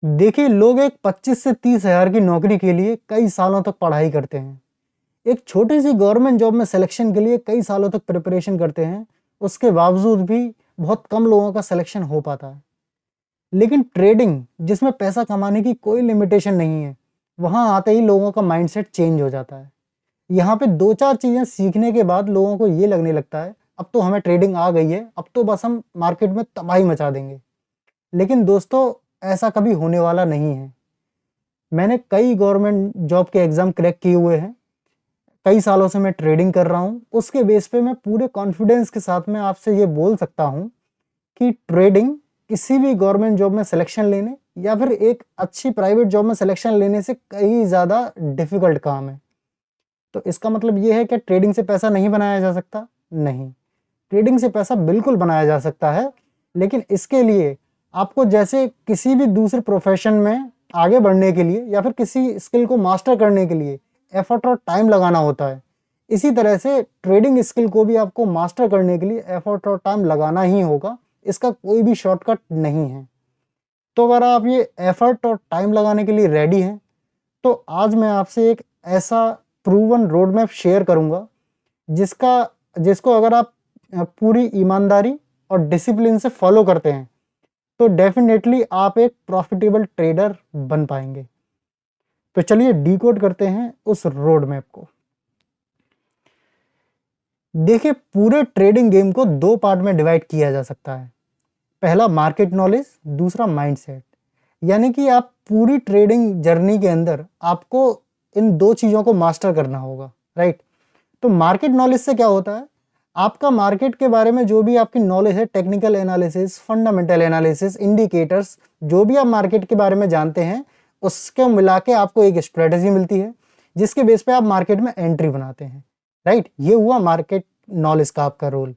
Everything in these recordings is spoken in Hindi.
देखिए, लोग एक 25 से 30 हज़ार की नौकरी के लिए कई सालों तक पढ़ाई करते हैं। एक छोटी-सी गवर्नमेंट जॉब में सिलेक्शन के लिए कई सालों तक प्रिपरेशन करते हैं। उसके बावजूद भी बहुत कम लोगों का सिलेक्शन हो पाता है। लेकिन ट्रेडिंग, जिसमें पैसा कमाने की कोई लिमिटेशन नहीं है, वहाँ आते ही लोगों का माइंडसेट चेंज हो जाता है। यहाँ पे 2-4 चीज़ें सीखने के बाद लोगों को ये लगने लगता है, अब तो हमें ट्रेडिंग आ गई है, अब तो बस हम मार्केट में तबाही मचा देंगे। लेकिन दोस्तों, ऐसा कभी होने वाला नहीं है। मैंने कई गवर्नमेंट जॉब के एग्ज़ाम क्रैक किए हुए हैं। कई सालों से मैं ट्रेडिंग कर रहा हूँ। उसके बेस पे मैं पूरे कॉन्फिडेंस के साथ में आपसे ये बोल सकता हूँ कि ट्रेडिंग किसी भी गवर्नमेंट जॉब में सिलेक्शन लेने या फिर एक अच्छी प्राइवेट जॉब में सिलेक्शन लेने से कहीं ज़्यादा डिफ़िकल्ट काम है। तो इसका मतलब ये है कि ट्रेडिंग से पैसा नहीं बनाया जा सकता? नहीं। ट्रेडिंग से पैसा बिल्कुल बनाया जा सकता है, लेकिन इसके लिए आपको जैसे किसी भी दूसरे प्रोफ़ेशन में आगे बढ़ने के लिए या फिर किसी स्किल को मास्टर करने के लिए एफ़र्ट और टाइम लगाना होता है। इसी तरह से ट्रेडिंग स्किल को भी आपको मास्टर करने के लिए एफ़र्ट और टाइम लगाना ही होगा। इसका कोई भी शॉर्टकट नहीं है। तो अगर आप ये एफ़र्ट और टाइम लगाने के लिए रेडी हैं, तो आज मैं आपसे एक ऐसा प्रूवन रोड मैप शेयर करूँगा, जिसका जिसको अगर आप पूरी ईमानदारी और डिसिप्लिन से फॉलो करते हैं, तो डेफ़िनेटली आप एक प्रॉफ़िटेबल ट्रेडर बन पाएँगे। तो चलिए डिकोड करते हैं उस रोड मैप को। देखिए, पूरे ट्रेडिंग गेम को 2 पार्ट में डिवाइड किया जा सकता है। पहला मार्केट नॉलेज, दूसरा माइंडसेट। यानी कि आप पूरी ट्रेडिंग जर्नी के अंदर आपको इन 2 चीज़ों को मास्टर करना होगा, राइट? तो मार्केट नॉलेज से क्या होता है? आपका मार्केट के बारे में जो भी आपकी नॉलेज है, technical analysis, fundamental analysis, indicators, जो भी आप मार्केट के बारे में जानते हैं, उसको मिला के आपको एक स्ट्रेटजी मिलती है, जिसके बेस पे आप मार्केट में एंट्री बनाते हैं, राइट? ये हुआ मार्केट नॉलेज का आपका रोल।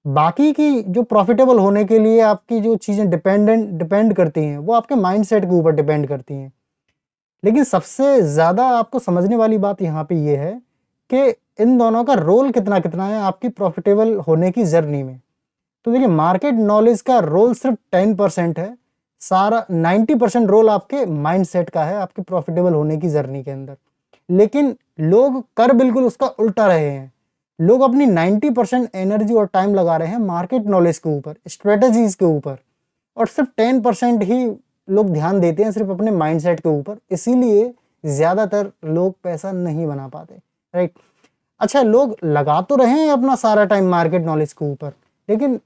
बाकी की जो प्रॉफिटेबल होने के लिए आपकी जो चीज़ें डिपेंड करती हैं, वो आपके माइंडसेट के ऊपर डिपेंड करती हैं। लेकिन सबसे ज़्यादा आपको समझने वाली बात यहाँ पे ये है कि इन दोनों का रोल कितना-कितना है आपकी प्रॉफिटेबल होने की जर्नी में। तो देखिए, मार्केट नॉलेज का रोल सिर्फ 10% है, सारा 90% रोल आपके माइंडसेट का है, आपके प्रॉफिटेबल होने की जर्नी के अंदर। लेकिन लोग कर बिल्कुल उसका उल्टा रहे हैं। लोग अपनी 90% एनर्जी और टाइम लगा रहे हैं मार्केट नॉलेज के ऊपर, स्ट्रेटजीज़ के ऊपर, और सिर्फ 10% ही लोग ध्यान देते हैं सिर्फ अपने माइंडसेट के ऊपर। इसीलिए ज़्यादातर लोग पैसा नहीं बना पाते, राइट? अच्छा, लोग लगा तो रहे हैं अपना सारा टाइम मार्केट नॉलेज के ऊपर, लेकिन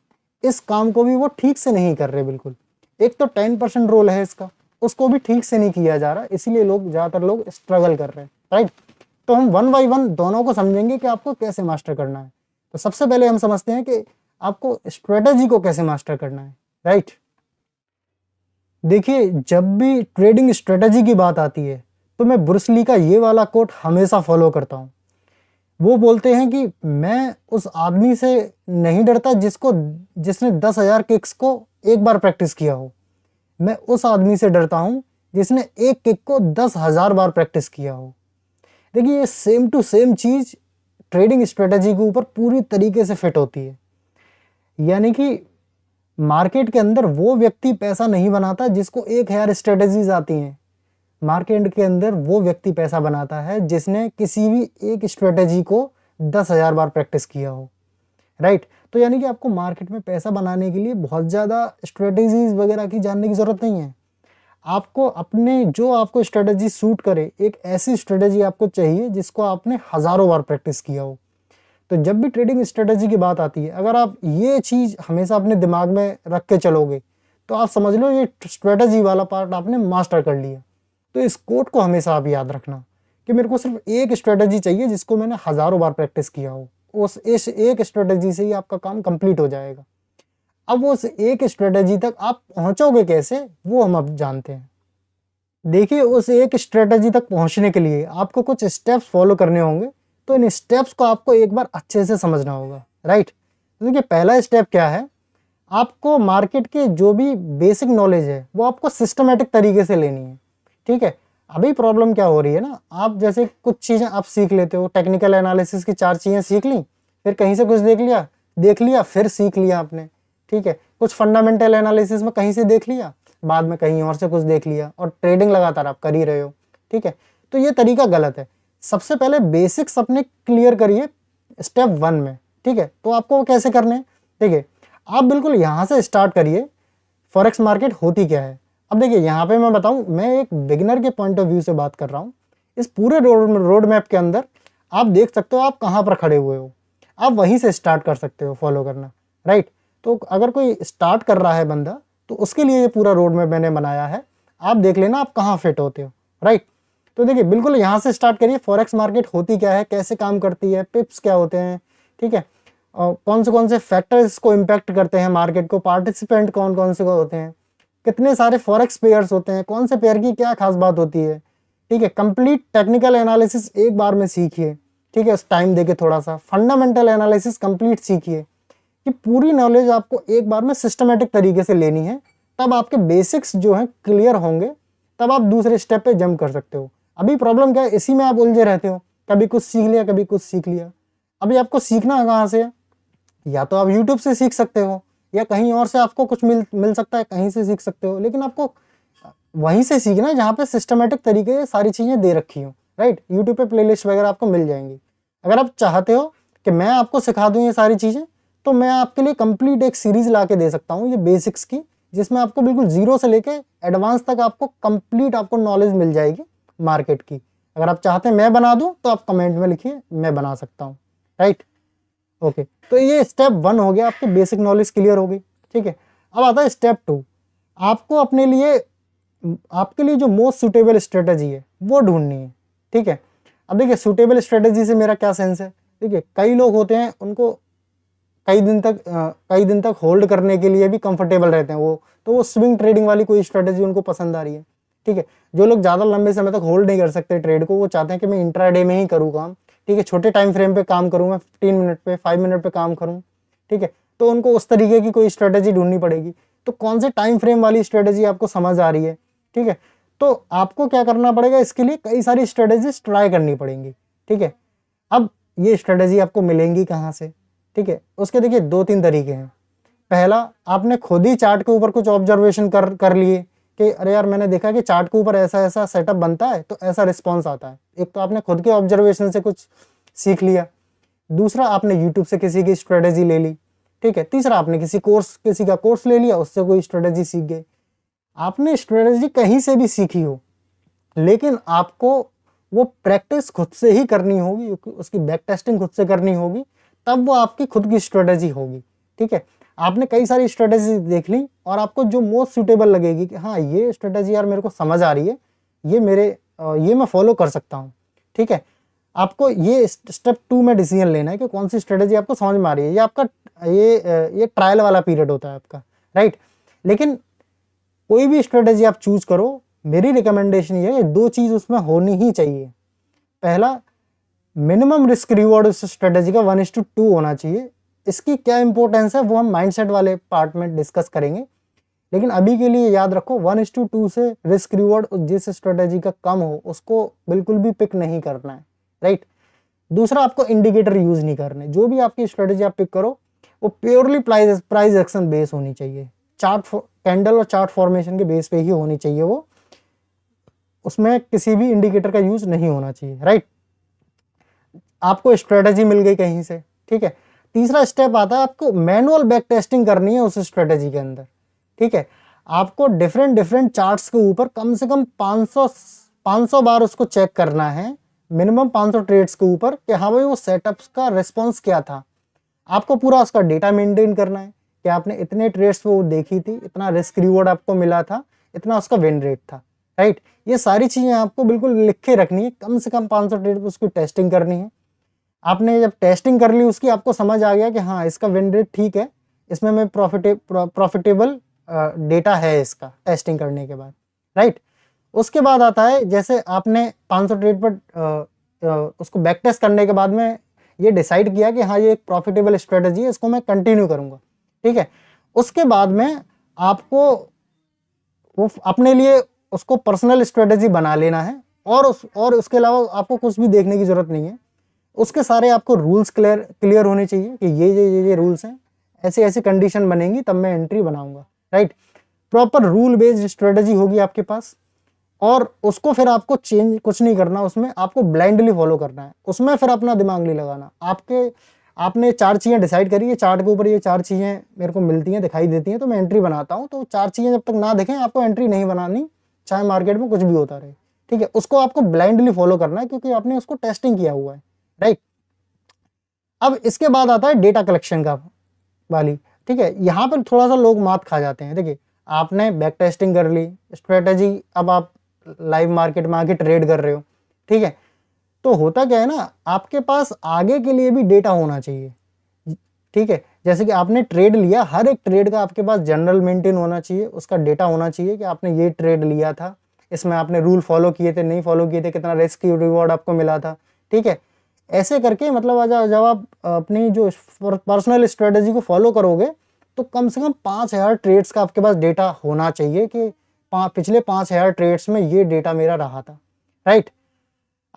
इस काम को भी वो ठीक से नहीं कर रहे बिल्कुल। एक तो 10% रोल है इसका, उसको भी ठीक से नहीं किया जा रहा, इसीलिए ज़्यादातर लोग स्ट्रगल कर रहे हैं, राइट? तो हम वन बाई वन दोनों को समझेंगे कि आपको कैसे मास्टर करना है। तो सबसे पहले हम समझते हैं कि आपको स्ट्रेटजी को कैसे मास्टर करना है, राइट? देखिए, जब भी ट्रेडिंग स्ट्रेटजी की बात आती है, तो मैं ब्रूस ली का ये वाला कोट हमेशा फॉलो करता हूँ। वो बोलते हैं कि मैं उस आदमी से नहीं डरता जिसने 10,000 किक्स को एक बार प्रैक्टिस किया हो। मैं उस आदमी से डरता हूँ जिसने एक किक को 10,000 बार प्रैक्टिस किया हो। देखिए, ये सेम टू सेम चीज़ ट्रेडिंग स्ट्रेटजी के ऊपर पूरी तरीके से फिट होती है। यानी कि मार्केट के अंदर वो व्यक्ति पैसा नहीं बनाता जिसको 1,000 स्ट्रेटजीज आती हैं। मार्केट के अंदर वो व्यक्ति पैसा बनाता है जिसने किसी भी एक स्ट्रेटजी को 10,000 बार प्रैक्टिस किया हो, राइट? तो यानी कि आपको मार्केट में पैसा बनाने के लिए बहुत ज़्यादा स्ट्रेटजीज वगैरह की जानने की ज़रूरत नहीं है। आपको अपने जो आपको स्ट्रेटजी सूट करे, एक ऐसी स्ट्रेटजी आपको चाहिए जिसको आपने हज़ारों बार प्रैक्टिस किया हो। तो जब भी ट्रेडिंग स्ट्रेटजी की बात आती है, अगर आप ये चीज़ हमेशा अपने दिमाग में रख के चलोगे, तो आप समझ लो ये स्ट्रेटजी वाला पार्ट आपने मास्टर कर लिया। तो इस कोट को हमेशा आप याद रखना कि मेरे को सिर्फ एक स्ट्रेटजी चाहिए जिसको मैंने हज़ारों बार प्रैक्टिस किया हो। इस एक स्ट्रेटजी से ही आपका काम कंप्लीट हो जाएगा। अब उस एक स्ट्रेटजी तक आप पहुंचोगे कैसे, वो हम अब जानते हैं। देखिए, उस एक स्ट्रेटजी तक पहुंचने के लिए आपको कुछ स्टेप्स फॉलो करने होंगे। तो इन स्टेप्स को आपको एक बार अच्छे से समझना होगा, राइट? तो देखिए, पहला स्टेप क्या है? आपको मार्केट के जो भी बेसिक नॉलेज है वो आपको सिस्टमेटिक तरीके से लेनी है, ठीक है? अभी प्रॉब्लम क्या हो रही है ना, आप जैसे कुछ चीज़ें आप सीख लेते हो, टेक्निकल एनालिसिस की 4 चीज़ें सीख ली, फिर कहीं से कुछ देख लिया फिर सीख लिया आपने, ठीक है? कुछ फंडामेंटल एनालिसिस में कहीं से देख लिया, बाद में कहीं और से कुछ देख लिया और ट्रेडिंग लगातार आप कर ही रहे हो, ठीक है। तो ये तरीका गलत है। सबसे पहले बेसिक्स अपने क्लियर करिए स्टेप 1 में, ठीक है। तो आपको वो कैसे करने हैं, ठीक है। आप बिल्कुल यहाँ से स्टार्ट करिए, फॉरेक्स मार्केट होती क्या है। अब देखिए यहाँ पे मैं बताऊँ, मैं एक बिगिनर के पॉइंट ऑफ व्यू से बात कर रहा हूँ। इस पूरे रोड मैप के अंदर आप देख सकते हो आप कहाँ पर खड़े हुए हो, आप वहीं से स्टार्ट कर सकते हो फॉलो करना, राइट। तो अगर कोई स्टार्ट कर रहा है बंदा, तो उसके लिए ये पूरा रोड मैप मैंने बनाया है, आप देख लेना आप कहाँ फिट होते हो, राइट। तो देखिए बिल्कुल यहाँ से स्टार्ट करिए, फॉरेक्स मार्केट होती क्या है, कैसे काम करती है, पिप्स क्या होते हैं, ठीक है, और कौन से फैक्टर्स को इम्पैक्ट करते हैं मार्केट को, पार्टिसिपेंट कौन कौन से होते हैं, कितने सारे फॉरेक्स पेयर्स होते हैं, कौन से पेयर की क्या खास बात होती है, ठीक है। कंप्लीट टेक्निकल एनालिसिस एक बार में सीखिए, ठीक है, टाइम देके थोड़ा सा फंडामेंटल एनालिसिस कंप्लीट सीखिए, कि पूरी नॉलेज आपको एक बार में सिस्टमेटिक तरीके से लेनी है, तब आपके बेसिक्स जो हैं क्लियर होंगे, तब आप दूसरे स्टेप पे जंप कर सकते हो। अभी प्रॉब्लम क्या है, इसी में आप उलझे रहते हो, कभी कुछ सीख लिया कभी कुछ सीख लिया। अभी आपको सीखना कहाँ से है, या तो आप यूट्यूब से सीख सकते हो, या कहीं और से आपको कुछ मिल सकता है, कहीं से सीख सकते हो, लेकिन आपको वहीं से सीखना है जहाँ पे सिस्टमेटिक तरीके से सारी चीज़ें दे रखी हो, राइट। यूट्यूब पे प्लेलिस्ट वगैरह आपको मिल जाएंगी। अगर आप चाहते हो कि मैं आपको सिखा दूँ ये सारी चीज़ें, तो मैं आपके लिए कंप्लीट एक सीरीज ला के दे सकता हूँ ये बेसिक्स की, जिसमें आपको बिल्कुल जीरो से लेके एडवांस तक आपको कंप्लीट आपको नॉलेज मिल जाएगी मार्केट की। अगर आप चाहते हैं मैं बना दूं तो आप कमेंट में लिखिए, मैं बना सकता हूं, राइट। ओके, तो ये स्टेप 1 हो गया, आपकी बेसिक नॉलेज क्लियर हो गई, ठीक है। अब आता है स्टेप 2। आपको अपने लिए, आपके लिए जो मोस्ट सुटेबल स्ट्रेटजी है वो ढूंढनी है, ठीक है। अब देखिए सुटेबल स्ट्रेटजी से मेरा क्या सेंस है, देखिए कई लोग होते हैं उनको कई दिन तक होल्ड करने के लिए भी कंफर्टेबल रहते हैं वो, तो वो स्विंग ट्रेडिंग वाली कोई स्ट्रेटजी उनको पसंद आ रही है, ठीक है। जो लोग ज़्यादा लंबे समय तक होल्ड नहीं कर सकते ट्रेड को, वो चाहते हैं कि मैं इंट्राडे में ही करूँ काम, ठीक है, छोटे टाइम फ्रेम पे काम करूँ, मैं 15 मिनट पे 5 मिनट पे काम करूँ, ठीक है। तो उनको उस तरीके की कोई स्ट्रेटजी ढूंढनी पड़ेगी। तो कौन से टाइम फ्रेम वाली स्ट्रेटजी आपको समझ आ रही है, ठीक है। तो आपको क्या करना पड़ेगा, इसके लिए कई सारी स्ट्रेटजीज ट्राई करनी पड़ेंगी, ठीक है। अब ये स्ट्रेटजी आपको मिलेंगी कहाँ से, ठीक है। उसके देखिए 2-3 तरीके हैं। पहला, आपने खुद ही चार्ट के ऊपर कुछ ऑब्जर्वेशन कर लिए कि अरे यार मैंने देखा कि चार्ट के ऊपर ऐसा ऐसा सेटअप बनता है तो ऐसा रिस्पॉन्स आता है। एक तो आपने खुद के ऑब्जर्वेशन से कुछ सीख लिया। दूसरा, आपने यूट्यूब से किसी की स्ट्रेटजी ले ली, ठीक है। तीसरा, आपने किसी का कोर्स ले लिया, उससे कोई स्ट्रेटजी सीख गए। आपने स्ट्रेटजी कहीं से भी सीखी हो, लेकिन आपको वो प्रैक्टिस खुद से ही करनी होगी, उसकी बैक टेस्टिंग खुद से करनी होगी, तब वो आपकी खुद की स्ट्रेटजी होगी, ठीक है। आपने कई सारी स्ट्रेटजी देख ली और आपको जो मोस्ट सूटेबल लगेगी कि हाँ ये स्ट्रेटजी यार मेरे को समझ आ रही है, ये मैं फॉलो कर सकता हूँ, ठीक है। आपको ये स्टेप 2 में डिसीजन लेना है कि कौन सी स्ट्रेटजी आपको समझ में आ रही है। ये आपका ये ट्रायल वाला पीरियड होता है आपका, राइट। लेकिन कोई भी स्ट्रेटजी आप चूज करो, मेरी रिकमेंडेशन ये है 2 चीज़ उसमें होनी ही चाहिए। पहला, मिनिमम रिस्क रिवॉर्ड उस स्ट्रेटजी का 1:2 होना चाहिए। इसकी क्या इंपॉर्टेंस है वो हम माइंडसेट वाले पार्ट में डिस्कस करेंगे, लेकिन अभी के लिए याद रखो 1:2 से रिस्क रिवॉर्ड जिस स्ट्रेटजी का कम हो उसको बिल्कुल भी पिक नहीं करना है, राइट। दूसरा, आपको इंडिकेटर यूज नहीं करने। जो भी आपकी स्ट्रेटजी आप पिक करो वो प्योरली प्राइस एक्शन बेस होनी चाहिए, कैंडल और चार्ट फॉर्मेशन के बेस पे ही होनी चाहिए वो, उसमें किसी भी इंडिकेटर का यूज नहीं होना चाहिए, राइट। आपको स्ट्रेटजी मिल गई कहीं से, ठीक है। तीसरा स्टेप आता है, आपको मैनुअल बैक टेस्टिंग करनी है उस स्ट्रेटजी के अंदर, ठीक है। आपको डिफरेंट चार्ट्स के ऊपर कम से कम 500 बार उसको चेक करना है, मिनिमम 500 ट्रेड्स के ऊपर, कि हाँ भाई वो सेटअप्स का रिस्पॉन्स क्या था। आपको पूरा उसका डेटा मेंटेन करना है कि आपने इतने ट्रेड्स वो देखी थी, इतना रिस्क रिवॉर्ड आपको मिला था, इतना उसका विन रेट था, राइट। ये सारी चीज़ें आपको बिल्कुल लिख के रखनी है, कम से कम 500 ट्रेड पर उसकी टेस्टिंग करनी है। आपने जब टेस्टिंग कर ली उसकी, आपको समझ आ गया कि हाँ इसका विन रेट ठीक है, इसमें मैं प्रॉफिटेबल डेटा है इसका टेस्टिंग करने के बाद, राइट। उसके बाद आता है, जैसे आपने 500 ट्रेड पर उसको बैक टेस्ट करने के बाद में ये डिसाइड किया कि हाँ ये एक प्रॉफिटेबल स्ट्रेटजी है, इसको मैं कंटिन्यू करूँगा, ठीक है। उसके बाद में आपको वो अपने लिए उसको पर्सनल स्ट्रेटजी बना लेना है, और उसके अलावा आपको कुछ भी देखने की जरूरत नहीं है। उसके सारे आपको रूल्स क्लियर होने चाहिए कि ये रूल्स हैं, ऐसे ऐसे कंडीशन बनेंगी तब मैं एंट्री बनाऊंगा, right. Proper rule based strategy होगी आपके पास, और उसको फिर आपको चेंज कुछ नहीं करना, उसमें आपको ब्लाइंडली फॉलो करना है, उसमें फिर अपना दिमाग नहीं लगाना। आपने 4 चीज़ें डिसाइड करी है, चार्ट के ऊपर ये 4 चीज़ें मेरे को मिलती हैं, दिखाई देती हैं, तो मैं एंट्री बनाता हूँ। तो 4 चीज़ें जब तक ना दिखें आपको एंट्री नहीं बनानी, चाहे मार्केट में कुछ भी होता रहे, ठीक है। उसको आपको ब्लाइंडली फॉलो करना है क्योंकि आपने उसको टेस्टिंग किया हुआ है, राइट। अब इसके बाद आता है डेटा कलेक्शन का वाली, ठीक है। यहाँ पर थोड़ा सा लोग मात खा जाते हैं। देखिए, आपने बैक टेस्टिंग कर ली, स्ट्रेटजी, अब आप लाइव मार्केट में आके ट्रेड कर रहे हो, ठीक है। तो होता क्या है ना, आपके पास आगे के लिए भी डेटा होना चाहिए, ठीक है। जैसे कि आपने ट्रेड लिया, हर एक ट्रेड का आपके पास जनरल मेंटेन होना चाहिए, उसका डेटा होना चाहिए कि आपने ये ट्रेड लिया था, इसमें आपने रूल फॉलो किए थे, नहीं फॉलो किए थे, कितना रिस्क रिवॉर्ड आपको मिला था, ठीक है। ऐसे करके मतलब जब आप अपनी जो पर्सनल स्ट्रेटजी को फॉलो करोगे तो कम से कम 5,000 ट्रेड्स का आपके पास डेटा होना चाहिए कि पिछले 5,000 ट्रेड्स में ये डेटा मेरा रहा था, राइट।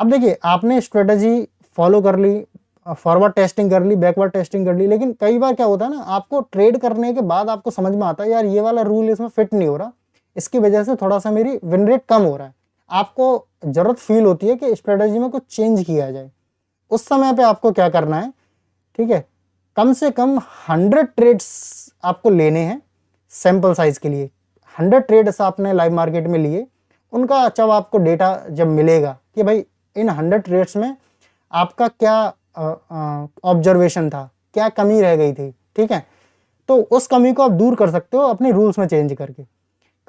अब देखिए, आपने स्ट्रेटजी फॉलो कर ली, फॉरवर्ड टेस्टिंग कर ली, बैकवर्ड टेस्टिंग कर ली, लेकिन कई बार क्या होता है ना, आपको ट्रेड करने के बाद आपको समझ में आता है यार ये वाला रूल इसमें फिट नहीं हो रहा, इसकी वजह से थोड़ा सा मेरी विन रेट कम हो रहा है। आपको जरूरत फील होती है कि स्ट्रेटजी में कुछ चेंज किया जाए। उस समय पे आपको क्या करना है, ठीक है, कम से कम 100 ट्रेड्स आपको लेने हैं सैंपल साइज के लिए। 100 ट्रेड्स आपने लाइव मार्केट में लिए, उनका जब आपको डेटा जब मिलेगा कि भाई इन 100 ट्रेड्स में आपका क्या ऑब्जर्वेशन था, क्या कमी रह गई थी, ठीक है, तो उस कमी को आप दूर कर सकते हो अपने रूल्स में चेंज करके।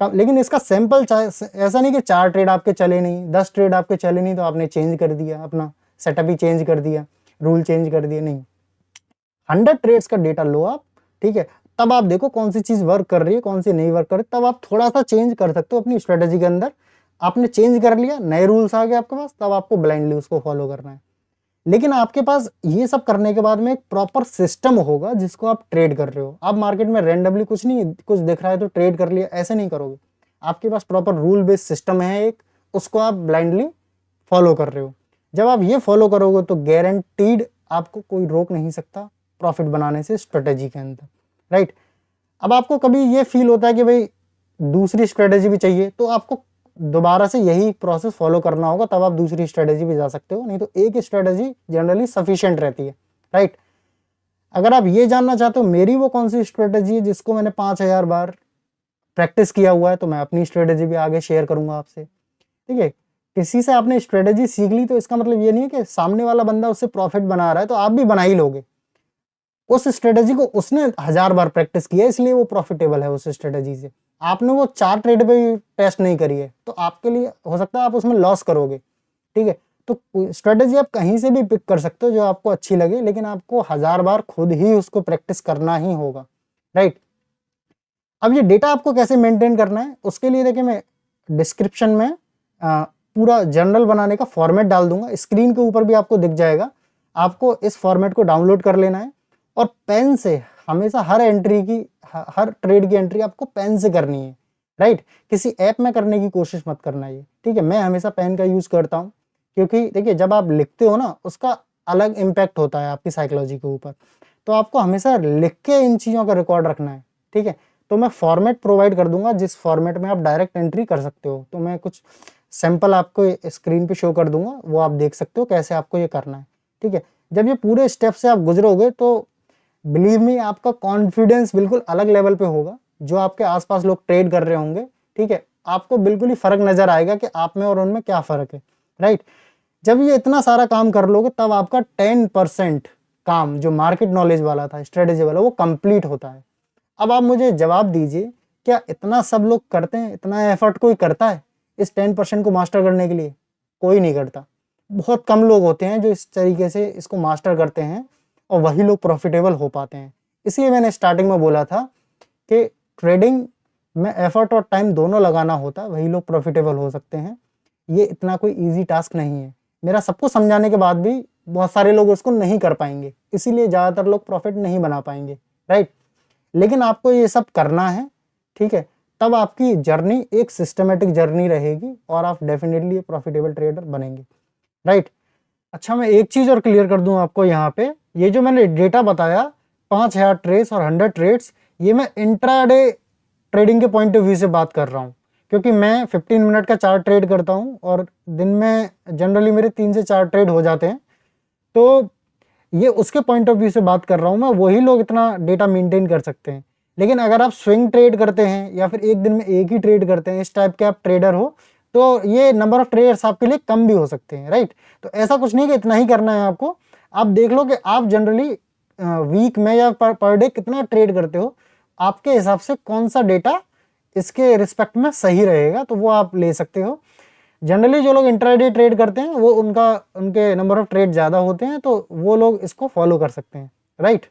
लेकिन इसका सैंपल ऐसा नहीं कि 4 ट्रेड आपके चले नहीं, 10 ट्रेड आपके चले नहीं तो आपने चेंज कर दिया, अपना सेटअप ही चेंज कर दिया, रूल चेंज कर दिया, नहीं। 100 ट्रेड्स का डेटा लो आप, ठीक है। तब आप देखो कौन सी चीज वर्क कर रही है, कौन सी नहीं वर्क कर रही, तब आप थोड़ा सा चेंज कर सकते हो अपनी स्ट्रेटजी के अंदर। आपने चेंज कर लिया, नए रूल्स आ गए आपके पास, तब आपको ब्लाइंडली उसको फॉलो करना है। लेकिन आपके पास ये सब करने के बाद में एक प्रॉपर सिस्टम होगा जिसको आप ट्रेड कर रहे हो। आप मार्केट में रैंडमली कुछ नहीं, कुछ दिख रहा है तो ट्रेड कर लिया, ऐसे नहीं करोगे। आपके पास प्रॉपर रूल बेस्ड सिस्टम है एक, उसको आप ब्लाइंडली फॉलो कर रहे हो। जब आप ये फॉलो करोगे तो गारंटीड आपको कोई रोक नहीं सकता प्रॉफिट बनाने से स्ट्रेटेजी के अंदर, राइट। अब आपको कभी ये फील होता है कि भाई दूसरी स्ट्रेटेजी भी चाहिए, तो आपको दोबारा से यही प्रोसेस फॉलो करना होगा, तब आप दूसरी स्ट्रेटेजी पे जा सकते हो, नहीं तो एक स्ट्रेटेजी जनरली सफिशिएंट रहती है, राइट। अगर आप ये जानना चाहते हो मेरी वो कौन सी स्ट्रेटेजी है जिसको मैंने 5,000 बार प्रैक्टिस किया हुआ है, तो मैं अपनी स्ट्रेटेजी भी आगे शेयर करूंगा आपसे, ठीक है। किसी से आपने स्ट्रेटेजी सीख ली तो इसका मतलब ये नहीं है कि सामने वाला बंदा उससे प्रॉफिट बना रहा है तो आप भी बना ही लोगे। उस स्ट्रेटेजी को उसने 1,000 बार प्रैक्टिस किया इसलिए वो प्रॉफिटेबल है उस स्ट्रेटेजी से। आपने वो 4 ट्रेड पे भी टेस्ट नहीं करी है तो आपके लिए हो सकता है आप उसमें लॉस करोगे, ठीक है। तो स्ट्रेटेजी आप कहीं से भी पिक कर सकते हो जो आपको अच्छी लगे, लेकिन आपको 1,000 बार खुद ही उसको प्रैक्टिस करना ही होगा, राइट। अब ये डेटा आपको कैसे मेंटेन करना है, उसके लिए देखिए मैं डिस्क्रिप्शन में पूरा जर्नल बनाने का फॉर्मेट डाल दूंगा, स्क्रीन के ऊपर भी आपको दिख जाएगा। आपको इस फॉर्मेट को डाउनलोड कर लेना है और पेन से हमेशा हर ट्रेड की एंट्री आपको पेन से करनी है, राइट। किसी ऐप में करने की कोशिश मत करना ये, ठीक है। मैं हमेशा पेन का यूज करता हूँ क्योंकि देखिए जब आप लिखते हो ना उसका अलग इम्पैक्ट होता है आपकी साइकोलॉजी के ऊपर, तो आपको हमेशा लिख के इन चीज़ों का रिकॉर्ड रखना है, ठीक है। तो मैं फॉर्मेट प्रोवाइड कर दूंगा जिस फॉर्मेट में आप डायरेक्ट एंट्री कर सकते हो। तो मैं कुछ सैंपल आपको स्क्रीन पे शो कर दूंगा, वो आप देख सकते हो कैसे आपको ये करना है, ठीक है। जब ये पूरे स्टेप से आप गुजरोगे तो बिलीव मी आपका कॉन्फिडेंस बिल्कुल अलग लेवल पे होगा। जो आपके आसपास लोग ट्रेड कर रहे होंगे, ठीक है, आपको बिल्कुल ही फर्क नजर आएगा कि आप में और उनमें क्या फर्क है, राइट। जब ये इतना सारा काम कर लोगे तब आपका 10% काम जो मार्केट नॉलेज वाला था, स्ट्रेटेजी वाला, वो कंप्लीट होता है। अब आप मुझे जवाब दीजिए, क्या इतना सब लोग करते हैं, इतना एफर्ट कोई करता है इस 10% को मास्टर करने के लिए? कोई नहीं करता। बहुत कम लोग होते हैं जो इस तरीके से इसको मास्टर करते हैं और वही लोग प्रॉफिटेबल हो पाते हैं। इसलिए मैंने स्टार्टिंग में बोला था कि ट्रेडिंग में एफर्ट और टाइम दोनों लगाना होता है, वही लोग प्रॉफिटेबल हो सकते हैं। ये इतना कोई इजी टास्क नहीं है। मेरा सबको समझाने के बाद भी बहुत सारे लोग उसको नहीं कर पाएंगे, इसीलिए ज़्यादातर लोग प्रॉफिट नहीं बना पाएंगे, राइट। लेकिन आपको ये सब करना है, ठीक है, तब आपकी जर्नी एक सिस्टमेटिक जर्नी रहेगी और आप डेफिनेटली प्रॉफिटेबल ट्रेडर बनेंगे, राइट। अच्छा, मैं एक चीज़ और क्लियर कर दूं आपको यहाँ पे, ये जो मैंने डेटा बताया 5,000 ट्रेड्स और 100 ट्रेड्स, ये मैं इंट्राडे ट्रेडिंग के पॉइंट ऑफ व्यू से बात कर रहा हूँ, क्योंकि मैं 15 मिनट का चार्ट ट्रेड करता हूँ और दिन में जनरली मेरे 3 से 4 ट्रेड हो जाते हैं। तो ये उसके पॉइंट ऑफ व्यू से बात कर रहा हूँ मैं, वही लोग इतना डेटा मेंटेन कर सकते हैं। लेकिन अगर आप स्विंग ट्रेड करते हैं या फिर एक दिन में एक ही ट्रेड करते हैं, इस टाइप के आप ट्रेडर हो, तो ये नंबर ऑफ ट्रेडर्स आपके लिए कम भी हो सकते हैं, राइट। तो ऐसा कुछ नहीं कि इतना ही करना है आपको। आप देख लो कि आप जनरली वीक में या पर डे कितना ट्रेड करते हो, आपके हिसाब से कौन सा डेटा इसके रिस्पेक्ट में सही रहेगा, तो वो आप ले सकते हो। जनरली जो लोग इंट्राडे ट्रेड करते हैं वो उनके नंबर ऑफ ट्रेड ज़्यादा होते हैं, तो वो लोग इसको फॉलो कर सकते हैं, राइट।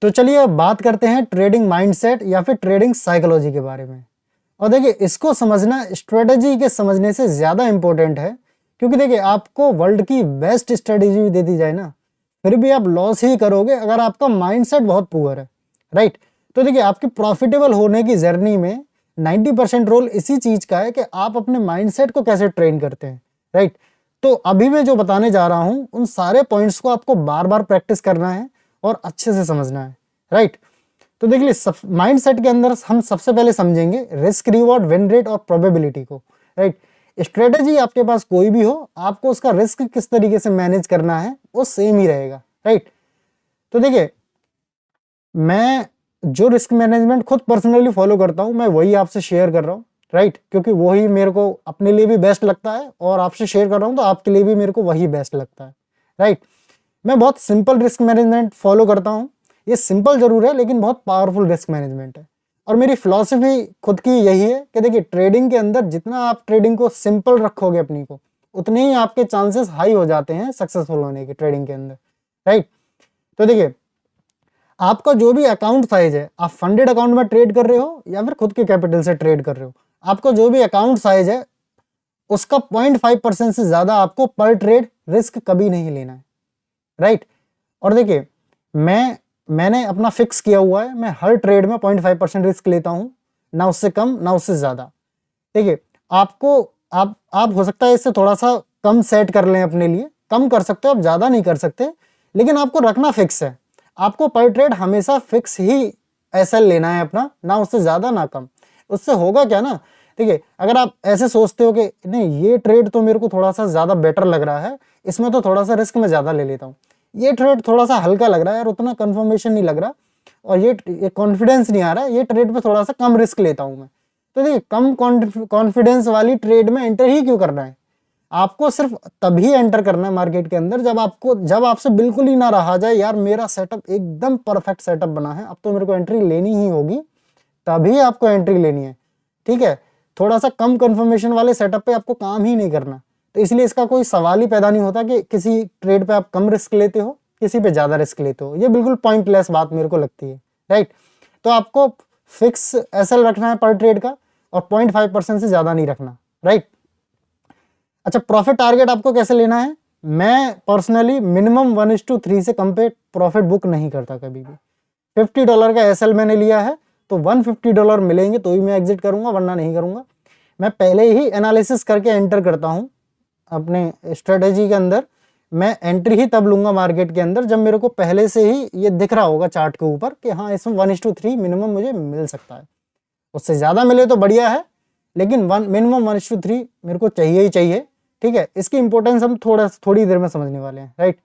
तो चलिए अब बात करते हैं ट्रेडिंग माइंडसेट या फिर ट्रेडिंग साइकोलॉजी के बारे में। और देखिए, इसको समझना स्ट्रेटजी के समझने से ज़्यादा इंपॉर्टेंट है, क्योंकि देखिए आपको वर्ल्ड की बेस्ट स्ट्रेटजी भी दे दी जाए ना, फिर भी आप लॉस ही करोगे अगर आपका माइंडसेट बहुत पुअर है, राइट। तो देखिए, आपकी प्रॉफिटेबल होने की जर्नी में 90% रोल इसी चीज़ का है कि आप अपने माइंडसेट को कैसे ट्रेन करते हैं, राइट। तो अभी मैं जो बताने जा रहा हूँ उन सारे पॉइंट्स को आपको बार बार प्रैक्टिस करना है और अच्छे से समझना है, राइट। तो देखिए, माइंड सेट के अंदर हम सबसे पहले समझेंगे रिस्क रिवॉर्ड विन रेट और प्रोबेबिलिटी को, राइट। स्ट्रेटेजी आपके पास कोई भी हो, आपको उसका रिस्क किस तरीके से मैनेज करना है वो सेम ही रहेगा, राइट। तो देखिए, मैं जो रिस्क मैनेजमेंट खुद पर्सनली फॉलो करता हूँ मैं वही आपसे शेयर कर रहा हूँ, राइट, क्योंकि वही मेरे को अपने लिए भी बेस्ट लगता है और आपसे शेयर कर रहा हूँ तो आपके लिए भी मेरे को वही बेस्ट लगता है, राइट। मैं बहुत सिंपल रिस्क मैनेजमेंट फॉलो करता हूँ। ये सिंपल जरूर है लेकिन बहुत पावरफुल रिस्क मैनेजमेंट है। और मेरी फिलॉसफी खुद की यही है कि देखिए, ट्रेडिंग के अंदर जितना आप ट्रेडिंग को सिंपल रखोगे अपनी को, उतने ही आपके चांसेस हाई हो जाते हैं सक्सेसफुल होने के ट्रेडिंग के अंदर, राइट। तो देखिए, आपका जो भी अकाउंट साइज है, आप फंडेड अकाउंट में ट्रेड कर रहे हो या फिर खुद के कैपिटल से ट्रेड कर रहे हो, आपका जो भी अकाउंट साइज है उसका 0.5% से ज्यादा आपको पर ट्रेड रिस्क कभी नहीं लेना है, राइट। और देखिए, मैंने अपना फिक्स किया हुआ है, मैं हर ट्रेड में 0.5% रिस्क लेता हूं, ना उससे कम ना उससे ज्यादा। देखिए, आपको आप हो सकता है इससे थोड़ा सा कम सेट कर लें अपने लिए, कम कर सकते हो आप, ज्यादा नहीं कर सकते, लेकिन आपको रखना फिक्स है। आपको पर ट्रेड हमेशा फिक्स ही एसएल लेना है अपना, ना उससे ज्यादा ना कम। उससे होगा क्या ना, देखिए, अगर आप ऐसे सोचते हो कि नहीं ये ट्रेड तो मेरे को थोड़ा सा ज्यादा बेटर लग रहा है, इसमें तो थोड़ा सा रिस्क मैं ज्यादा ले लेता हूँ, ये ट्रेड थोड़ा सा हल्का लग रहा है और उतना कंफर्मेशन नहीं लग रहा, और ये कॉन्फिडेंस नहीं आ रहा, ये ट्रेड पे थोड़ा सा कम रिस्क लेता हूं मैं। तो देखिए, कम कॉन्फिडेंस वाली ट्रेड में एंटर ही क्यों करना है? आपको सिर्फ तभी एंटर करना है मार्केट के अंदर जब आपसे बिल्कुल ही ना रहा जाए, यार मेरा सेटअप एकदम परफेक्ट सेटअप बना है, अब तो मेरे को एंट्री लेनी ही होगी, तभी आपको एंट्री लेनी है, ठीक है। थोड़ा सा कम कंफर्मेशन वाले सेटअप पे आपको काम ही नहीं करना। तो इसलिए इसका कोई सवाल ही पैदा नहीं होता कि किसी ट्रेड पे आप कम रिस्क लेते हो, किसी पे ज्यादा रिस्क लेते हो, ये बिल्कुल पॉइंटलेस बात मेरे को लगती है, राइट। तो आपको फिक्स एसएल रखना है पर ट्रेड का, और 0.5% से ज्यादा नहीं रखना, राइट। अच्छा, प्रॉफिट टारगेट आपको कैसे लेना है? मैं पर्सनली मिनिमम 1:3 से कम पे प्रॉफिट बुक नहीं करता कभी भी। $50 का एसएल मैंने लिया है तो $150 मिलेंगे तो ही मैं एग्जिट करूंगा, वरना नहीं करूंगा। मैं पहले ही एनालिसिस करके एंटर करता हूं अपने स्ट्रेटेजी के अंदर। मैं एंट्री ही तब लूंगा मार्केट के अंदर जब मेरे को पहले से ही ये दिख रहा होगा चार्ट के ऊपर कि हाँ, इसमें 1:3 मिनिमम मुझे मिल सकता है। उससे ज्यादा मिले तो बढ़िया है, लेकिन मिनिमम 1:3 मेरे को चाहिए ही चाहिए, ठीक है। इसकी इंपॉर्टेंस हम थोड़ी देर में समझने वाले हैं, राइट।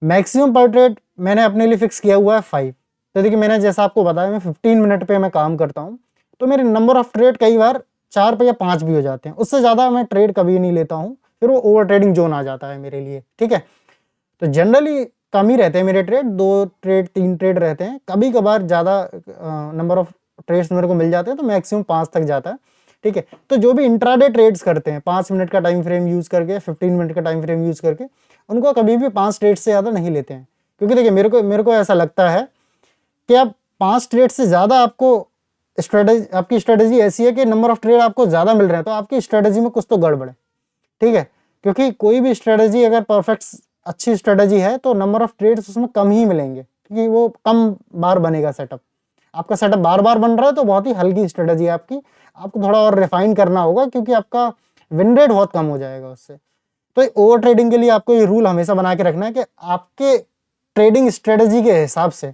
मैक्सिमम पर ट्रेड मैंने अपने लिए फिक्स किया हुआ है 5। तो देखिए, मैंने जैसा आपको बताया मैं 15 मिनट पे मैं काम करता हूँ, तो मेरे नंबर ऑफ ट्रेड कई बार 4 पे या 5 भी हो जाते हैं, उससे ज़्यादा मैं ट्रेड कभी नहीं लेता हूँ, फिर वो ओवर ट्रेडिंग जोन आ जाता है मेरे लिए, ठीक है। तो जनरली कम ही रहते हैं मेरे ट्रेड, 2 ट्रेड 3 ट्रेड रहते हैं, कभी कभार ज़्यादा नंबर ऑफ ट्रेड्स मेरे को मिल जाते हैं तो मैक्सिमम 5 तक जाता है, ठीक है। तो जो भी इंट्राडे ट्रेड्स करते हैं 5 मिनट का टाइम फ्रेम यूज़ करके, 15 मिनट का टाइम फ्रेम यूज़ करके, उनको कभी भी 5 ट्रेड से ज़्यादा नहीं लेते हैं, क्योंकि देखिए, मेरे को ऐसा लगता है कि आप 5 ट्रेड से ज़्यादा आपकी स्ट्रेटेजी ऐसी है कि नंबर ऑफ ट्रेड आपको ज़्यादा मिल रहे हैं, तो आपकी स्ट्रेटेजी में कुछ तो गड़बड़ है, ठीक है। क्योंकि कोई भी स्ट्रेटेजी अगर परफेक्ट अच्छी स्ट्रेटेजी है तो नंबर ऑफ ट्रेड्स उसमें कम ही मिलेंगे, क्योंकि वो कम बार बनेगा सेटअप। आपका सेटअप बार बार बन रहा है तो बहुत ही हल्की स्ट्रेटेजी है आपकी, आपको थोड़ा और रिफाइन करना होगा, क्योंकि आपका विन रेट बहुत कम हो जाएगा उससे। तो ओवर ट्रेडिंग के लिए आपको ये रूल हमेशा बना के रखना है कि आपके ट्रेडिंग स्ट्रेटेजी के हिसाब से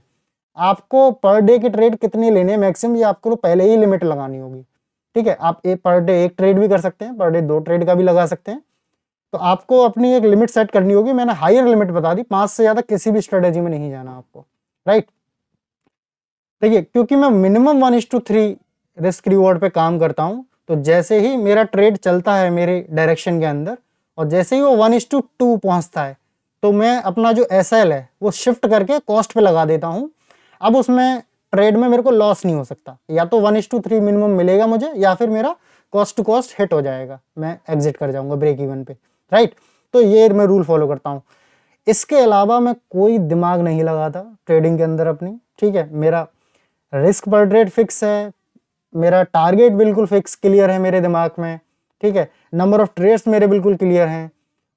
आपको पर डे के ट्रेड कितने लेने हैं मैक्सिमम, ये आपको पहले ही लिमिट लगानी होगी। ठीक है, आप पर डे एक ट्रेड भी कर सकते हैं, पर डे 2 ट्रेड का भी लगा सकते हैं। तो आपको अपनी एक लिमिट सेट करनी होगी। मैंने हायर लिमिट बता दी, 5 से ज़्यादा किसी भी स्ट्रेटेजी में नहीं जाना आपको, राइट। देखिए, क्योंकि मैं मिनिमम 1:3 रिस्क रिवॉर्ड पे काम करता हूँ, तो जैसे ही मेरा ट्रेड चलता है मेरे डायरेक्शन के अंदर और जैसे ही वो 1:2 पहुँचता है, तो मैं अपना जो SL है वो शिफ्ट करके कॉस्ट पे लगा देता हूँ। अब उसमें ट्रेड में मेरे को लॉस नहीं हो सकता, या तो 1:3 मिनिमम मिलेगा मुझे, या फिर मेरा कॉस्ट टू कॉस्ट हिट हो जाएगा, मैं एग्जिट कर जाऊंगा ब्रेक इवन पे, राइट। तो ये मैं रूल फॉलो करता हूँ। इसके अलावा मैं कोई दिमाग नहीं लगाता ट्रेडिंग के अंदर अपनी। ठीक है, मेरा रिस्क पर ट्रेड फिक्स है, मेरा टारगेट बिल्कुल फिक्स क्लियर है मेरे दिमाग में। ठीक है, नंबर ऑफ ट्रेड्स मेरे बिल्कुल क्लियर हैं,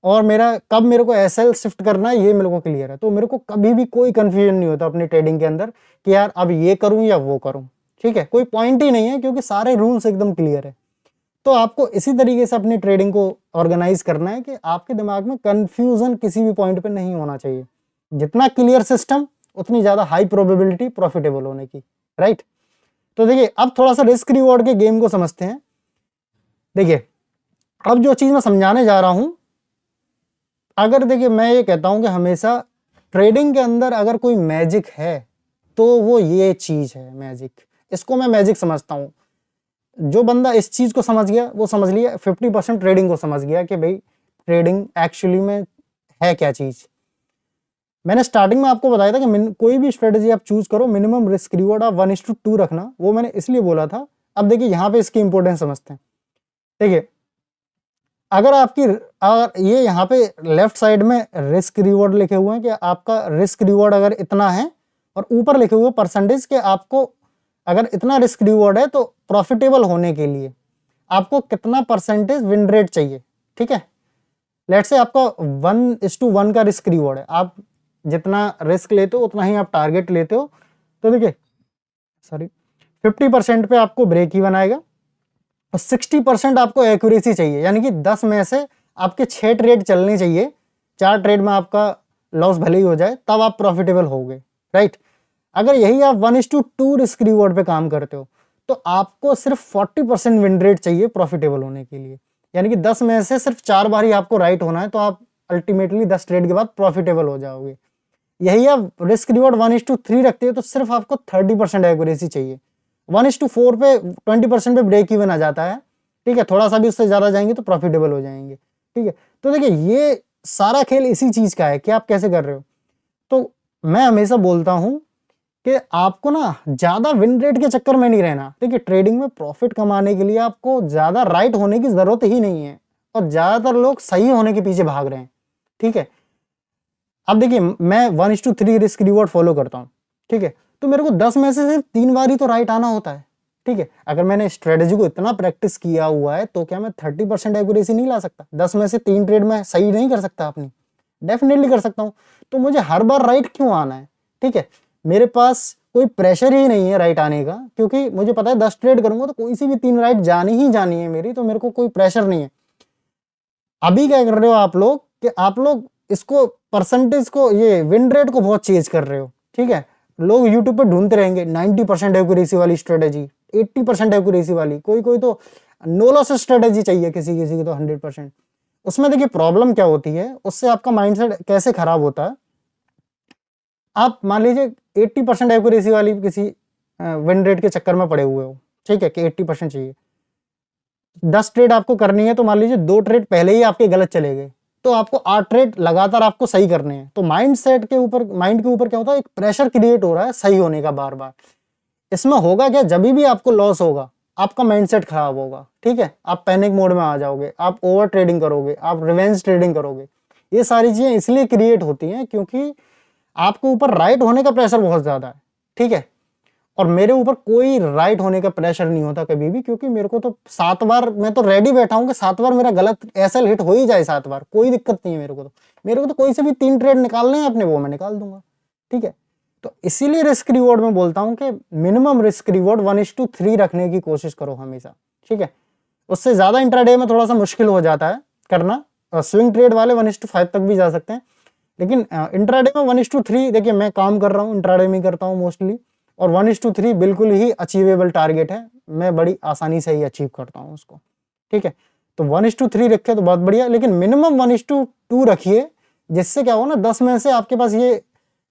और मेरा कब मेरे को SL शिफ्ट करना है ये मेरे को क्लियर है। तो मेरे को कभी भी कोई कंफ्यूजन नहीं होता अपनी ट्रेडिंग के अंदर कि यार अब ये करूं या वो करूं। ठीक है, कोई पॉइंट ही नहीं है, क्योंकि सारे रूल्स एकदम क्लियर है। तो आपको इसी तरीके से अपनी ट्रेडिंग को ऑर्गेनाइज करना है कि आपके दिमाग में कंफ्यूजन किसी भी पॉइंट पे नहीं होना चाहिए। जितना क्लियर सिस्टम, उतनी ज़्यादा हाई प्रोबेबिलिटी प्रॉफिटेबल होने की, राइट। तो देखिए, अब थोड़ा सा रिस्क रिवॉर्ड के गेम को समझते हैं। देखिए, अब जो चीज़ मैं समझाने जा रहा हूं, अगर देखिए मैं ये कहता हूं कि हमेशा ट्रेडिंग के अंदर अगर कोई मैजिक है तो वो ये चीज है मैजिक। इसको मैं मैजिक समझता हूं। जो बंदा इस चीज को समझ गया वो समझ लिया 50% ट्रेडिंग को समझ गया कि भाई ट्रेडिंग एक्चुअली में है क्या चीज। मैंने स्टार्टिंग में आपको बताया था कि कोई भी स्ट्रेटेजी आप चूज करो, मिनिमम रिस्क रिवॉर्ड आप 1:2 रखना, वो मैंने इसलिए बोला था। अब देखिए यहाँ पे इसकी इंपॉर्टेंस समझते हैं। देखिए, अगर ये यहाँ पे लेफ्ट साइड में रिस्क रिवॉर्ड लिखे हुए हैं कि आपका रिस्क रिवॉर्ड अगर इतना है, और ऊपर लिखे हुए परसेंटेज के आपको अगर इतना रिस्क रिवॉर्ड है तो प्रॉफिटेबल होने के लिए आपको कितना परसेंटेज विन रेट चाहिए। ठीक है, लेट्स से आपका 1:1 का रिस्क रिवॉर्ड है, आप जितना रिस्क लेते हो उतना ही आप टारगेट लेते हो। तो देखिए 50% पे आपको ब्रेक इवन आएगा, 60% आपको एक्यूरेसी चाहिए, यानी कि 10 में से आपके 6 ट्रेड चलने चाहिए, 4 ट्रेड में आपका लॉस भले ही हो जाए, तब आप प्रॉफिटेबल होगे, राइट। अगर यही आप 1:2 रिस्क रिवॉर्ड पे काम करते हो तो आपको सिर्फ 40% विन रेट चाहिए प्रॉफिटेबल होने के लिए, यानी कि 10 में से सिर्फ 4 बार ही आपको राइट होना है, तो आप अल्टीमेटली 10 ट्रेड के बाद प्रॉफिटेबल हो जाओगे। यही आप रिस्क रिवॉर्ड 1:3 रखते हो तो सिर्फ आपको 30% एक्यूरेसी चाहिए, 1:4 पे 20% पे ब्रेक इवन आ जाता है। ठीक है, थोड़ा सा भी उससे ज़्यादा जाएंगे तो प्रॉफिटेबल हो जाएंगे। ठीक है, तो देखिए ये सारा खेल इसी चीज़ का है कि आप कैसे कर रहे हो। तो मैं हमेशा बोलता हूँ कि आपको ना ज़्यादा विन रेट के चक्कर में नहीं रहना। देखिए, ट्रेडिंग में प्रॉफिट कमाने के लिए आपको ज़्यादा राइट होने की ज़रूरत ही नहीं है, और ज़्यादातर लोग सही होने के पीछे भाग रहे हैं। ठीक है, अब देखिए मैं 1:3 रिस्क रिवॉर्ड फॉलो करता हूँ। ठीक है, तो मेरे को 10 में से सिर्फ 3 बार ही तो राइट आना होता है। ठीक है, अगर मैंने स्ट्रेटेजी को इतना प्रैक्टिस किया हुआ है तो क्या मैं 30% एक्यूरेसी नहीं ला सकता? 10 में से 3 ट्रेड में सही नहीं कर सकता अपनी? डेफिनेटली कर सकता हूँ। तो मुझे हर बार राइट क्यों आना है? ठीक है, मेरे पास कोई प्रेशर ही नहीं है राइट आने का, क्योंकि मुझे पता है 10 ट्रेड करूंगा तो कोई सी भी 3 राइट जानी ही जानी है मेरी, तो मेरे को कोई प्रेशर नहीं है। अभी क्या कर रहे हो आप लोग कि आप लोग इसको परसेंटेज को, ये विन रेट को बहुत चेंज कर रहे हो। ठीक है, लोग यूट्यूब पे ढूंढते रहेंगे 90% एक्यूरेसी वाली स्ट्रेटेजी, 80% एक्यूरेसी वाली, कोई कोई तो नो लॉस स्ट्रेटेजी चाहिए, किसी किसी की तो 100%। उसमें देखिए प्रॉब्लम क्या होती है, उससे आपका माइंडसेट कैसे खराब होता है। आप मान लीजिए 80% एक्यूरेसी वाली किसी विन रेट के चक्कर में पड़े हुए हो। ठीक है, कि 80% चाहिए, 10 ट्रेड आपको करनी है, तो मान लीजिए 2 ट्रेड पहले ही आपके गलत चले गए, तो आपको 8 ट्रेड लगातार आपको सही करने हैं। तो माइंड के ऊपर क्या होता है, एक प्रेशर क्रिएट हो रहा है सही होने का बार बार। इसमें होगा क्या, जब भी आपको लॉस होगा आपका माइंडसेट खराब होगा। ठीक है, आप पैनिक मोड में आ जाओगे, आप ओवर ट्रेडिंग करोगे, आप रिवेंज ट्रेडिंग करोगे। ये सारी चीजें इसलिए क्रिएट होती हैं क्योंकि आपके ऊपर राइट होने का प्रेशर बहुत ज्यादा है। ठीक है, और मेरे ऊपर कोई राइट होने का प्रेशर नहीं होता कभी भी, क्योंकि मेरे को तो 7 बार मैं तो रेडी बैठा हूँ कि 7 बार मेरा गलत एसएल हिट हो ही जाए, 7 बार कोई दिक्कत नहीं है मेरे को तो कोई से भी 3 ट्रेड निकालने हैं अपने, वो मैं निकाल दूंगा। ठीक है, तो इसीलिए रिस्क रिवॉर्ड में बोलता हूँ कि मिनिमम रिस्क रिवॉर्ड 1:3 रखने की कोशिश करो हमेशा। ठीक है, उससे ज्यादा इंट्राडे में थोड़ा सा मुश्किल हो जाता है करना, स्विंग ट्रेड वाले 1:5 तक भी जा सकते हैं, लेकिन इंट्राडे में 1:3, देखिए मैं काम कर रहा हूँ इंट्राडे में करता हूँ मोस्टली, और 1:3 बिल्कुल ही अचीवेबल टारगेट है, मैं बड़ी आसानी से ही अचीव करता हूँ उसको, ठीक है। तो 1:3 रखे तो बहुत बढ़िया, लेकिन मिनिमम 1:2 रखिए, जिससे क्या हो ना 10 में से आपके पास ये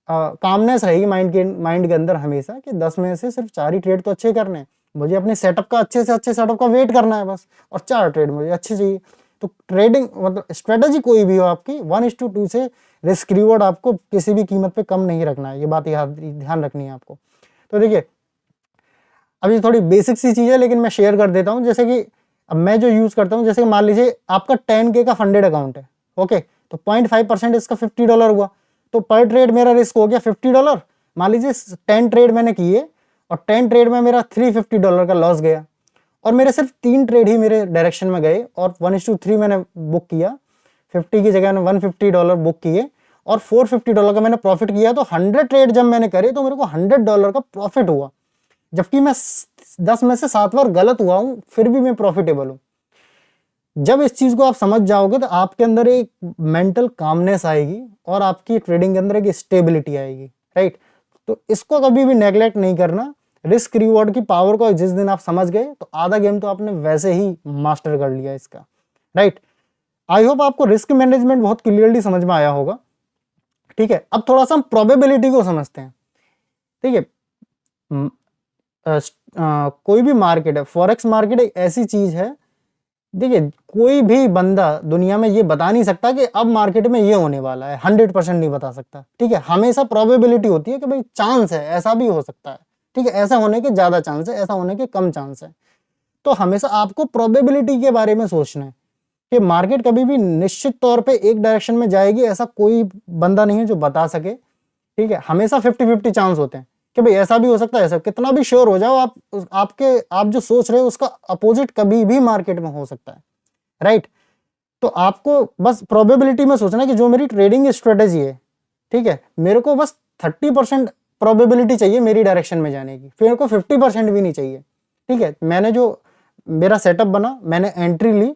कामनेस रहेगी माइंड के अंदर हमेशा कि 10 में से सिर्फ 4 ही ट्रेड तो अच्छे करने हैं, मुझे अपने सेटअप का अच्छे से अच्छे सेटअप का वेट करना है बस, और 4 ट्रेड मुझे अच्छे चाहिए। तो ट्रेडिंग मतलब स्ट्रेटजी कोई भी हो आपकी, 1:2 से रिस्क रिवॉर्ड आपको किसी भी कीमत पे कम नहीं रखना है, ये बात ध्यान रखनी है आपको। तो देखिए अब ये थोड़ी बेसिक सी चीज़ है, लेकिन मैं शेयर कर देता हूँ। जैसे कि अब मैं जो यूज़ करता हूँ, जैसे कि मान लीजिए आपका 10K का फंडेड अकाउंट है, ओके, तो 0.5% इसका $50 हुआ, तो पर ट्रेड मेरा रिस्क हो गया $50। मान लीजिए 10 ट्रेड मैंने किए और 10 ट्रेड में मेरा $350 का लॉस गया, और मेरे सिर्फ 3 ट्रेड ही मेरे डायरेक्शन में गए, और 1:3 मैंने बुक किया, 50 की जगह $150 बुक किए, और $450 का मैंने प्रॉफिट किया। तो 100 ट्रेड जब मैंने करे तो मेरे को $100 का प्रॉफिट हुआ, जबकि मैं 10 में से 7 बार गलत हुआ हूं, फिर भी मैं प्रॉफिटेबल हूं। जब इस चीज को आप समझ जाओगे तो आपके अंदर एक मेंटल कामनेस आएगी और आपकी ट्रेडिंग के अंदर एक स्टेबिलिटी आएगी, राइट। तो इसको कभी भी नेग्लेक्ट नहीं करना। रिस्क रिवॉर्ड की पावर को जिस दिन आप समझ गए तो आधा गेम तो आपने वैसे ही मास्टर कर लिया इसका, राइट। आई होप आपको रिस्क मैनेजमेंट बहुत क्लियरली समझ में आया होगा, ठीक है। अब थोड़ा सा हम प्रोबेबिलिटी को समझते हैं, ठीक है। कोई भी मार्केट है, फॉरेक्स मार्केट एक ऐसी चीज है, देखिए कोई भी बंदा दुनिया में ये बता नहीं सकता कि अब मार्केट में ये होने वाला है, 100% नहीं बता सकता, ठीक है। हमेशा प्रोबेबिलिटी होती है कि भाई चांस है, ऐसा भी हो सकता है, ठीक है, ऐसा होने के ज्यादा चांस है, ऐसा होने के कम चांस है। तो हमेशा आपको प्रोबेबिलिटी के बारे में सोचना है कि मार्केट कभी भी निश्चित तौर पे एक डायरेक्शन में जाएगी, ऐसा कोई बंदा नहीं है जो बता सके, ठीक है। हमेशा 50-50 चांस होते हैं कि भाई ऐसा भी हो सकता है, ऐसा कितना भी श्योर हो जाओ आप, आप जो सोच रहे हो उसका अपोजिट कभी भी मार्केट में हो सकता है, राइट। तो आपको बस प्रोबेबिलिटी में सोचना है कि जो मेरी ट्रेडिंग स्ट्रेटेजी है, ठीक है, मेरे को बस 30% प्रोबेबिलिटी चाहिए मेरी डायरेक्शन में जाने की, फिर मेरे को 50% भी नहीं चाहिए, ठीक है। मैंने जो मेरा सेटअप बना, मैंने एंट्री ली,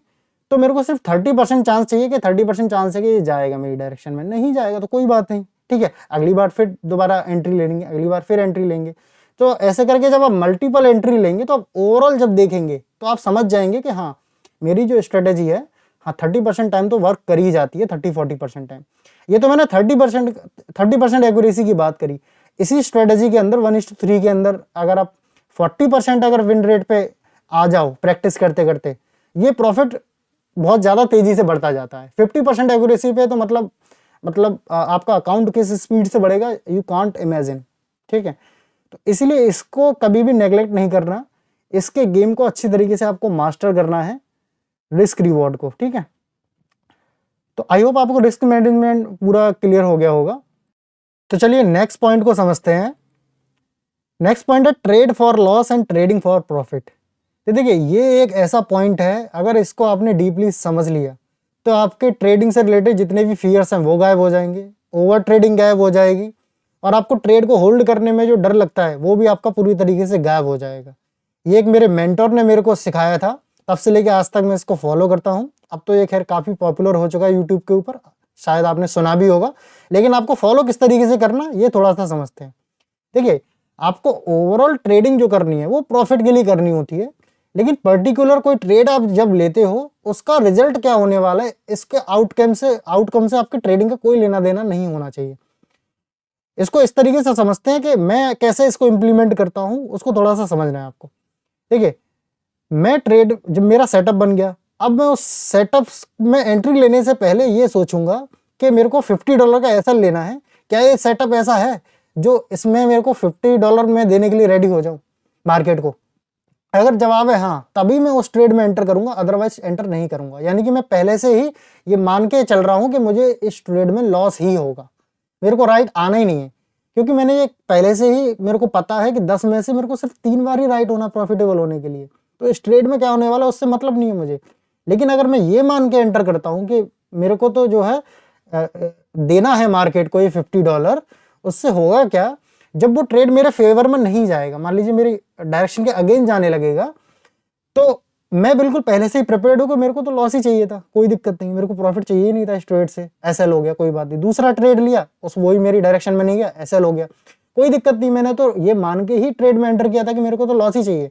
तो मेरे को सिर्फ 30% चांस चाहिए कि 30% चांस है कि ये जाएगा मेरी डायरेक्शन में, नहीं जाएगा तो कोई बात नहीं, ठीक है, अगली बार फिर दोबारा एंट्री लेंगे, अगली बार फिर एंट्री लेंगे। तो ऐसे करके जब आप मल्टीपल एंट्री लेंगे तो आप ओवरऑल जब देखेंगे तो आप समझ जाएंगे कि हाँ मेरी जो स्ट्रेटेजी है, हाँ 30% टाइम तो वर्क कर ही जाती है, 30-40% टाइम। ये तो मैंने 30% एक्यूरेसी की बात करी। इसी स्ट्रेटेजी के अंदर 1:3 के अंदर अगर आप 40% अगर विन रेट पे आ जाओ प्रैक्टिस करते करते, ये प्रॉफिट बहुत ज़्यादा तेजी से बढ़ता जाता है। 50% एक्यूरेसी पे तो मतलब आपका अकाउंट किस स्पीड से बढ़ेगा यू कांट इमेजिन, ठीक है। तो इसलिए इसको कभी भी नेग्लेक्ट नहीं करना, इसके गेम को अच्छी तरीके से आपको मास्टर करना है, रिस्क रिवॉर्ड को, ठीक है। तो आई होप आपको रिस्क मैनेजमेंट पूरा क्लियर हो गया होगा। तो चलिए नेक्स्ट पॉइंट को समझते हैं। नेक्स्ट पॉइंट है trade for loss and trading for profit. तो देखिए ये एक ऐसा पॉइंट है, अगर इसको आपने डीपली समझ लिया तो आपके ट्रेडिंग से रिलेटेड जितने भी फियर्स हैं वो गायब हो जाएंगे, ओवर ट्रेडिंग गायब हो जाएगी, और आपको ट्रेड को होल्ड करने में जो डर लगता है वो भी आपका पूरी तरीके से गायब हो जाएगा। ये एक मेरे मेंटोर ने मेरे को सिखाया था, तब से लेकर आज तक मैं इसको फॉलो करता हूँ। अब तो ये खैर काफ़ी पॉपुलर हो चुका है यूट्यूब के ऊपर, शायद आपने सुना भी होगा, लेकिन आपको फॉलो किस तरीके से करना ये थोड़ा सा समझते हैं। देखिए आपको ओवरऑल ट्रेडिंग जो करनी है वो प्रॉफिट के लिए करनी होती है, लेकिन पर्टिकुलर कोई ट्रेड आप जब लेते हो उसका रिजल्ट क्या होने वाला है, इसके आउटकम से आपके ट्रेडिंग का कोई लेना देना नहीं होना चाहिए। इसको इस तरीके से समझते हैं कि मैं कैसे इसको इंप्लीमेंट करता हूं, उसको थोड़ा सा समझना है आपको। देखिए मैं ट्रेड जब मेरा सेटअप बन गया, अब मैं उस सेटअप में एंट्री लेने से पहले ये सोचूंगा कि मेरे को $50 का ऐसा लेना है, क्या ये सेटअप ऐसा है जो इसमें मेरे को $50 में देने के लिए रेडी हो जाऊं मार्केट को। अगर जवाब है हाँ, तभी मैं उस ट्रेड में एंटर करूंगा, अदरवाइज एंटर नहीं करूंगा। यानी कि मैं पहले से ही ये मान के चल रहा हूं कि मुझे इस ट्रेड में लॉस ही होगा, मेरे को राइट आना ही नहीं है, क्योंकि मैंने ये पहले से ही मेरे को पता है कि 10 में से मेरे को सिर्फ 3 बार ही राइट होना प्रॉफिटेबल होने के लिए। तो इस ट्रेड में क्या होने वाला है उससे मतलब नहीं है मुझे। लेकिन अगर मैं ये मान के एंटर करता हूँ कि मेरे को तो जो है देना है मार्केट को ये $50, उससे होगा क्या, जब वो ट्रेड मेरे फेवर में नहीं जाएगा, मान लीजिए मेरी डायरेक्शन के अगेंस्ट जाने लगेगा, तो मैं बिल्कुल पहले से ही प्रिपेयर्ड हूँ कि मेरे को तो लॉस ही चाहिए था, कोई दिक्कत नहीं, मेरे को प्रॉफिट चाहिए ही नहीं था इस ट्रेड से। एसएल हो गया, कोई बात नहीं, दूसरा ट्रेड लिया, उस वही मेरी डायरेक्शन में नहीं गया, एसएल हो गया, कोई दिक्कत नहीं। मैंने तो ये मान के ही ट्रेड में एंटर किया था कि मेरे को तो लॉस ही चाहिए।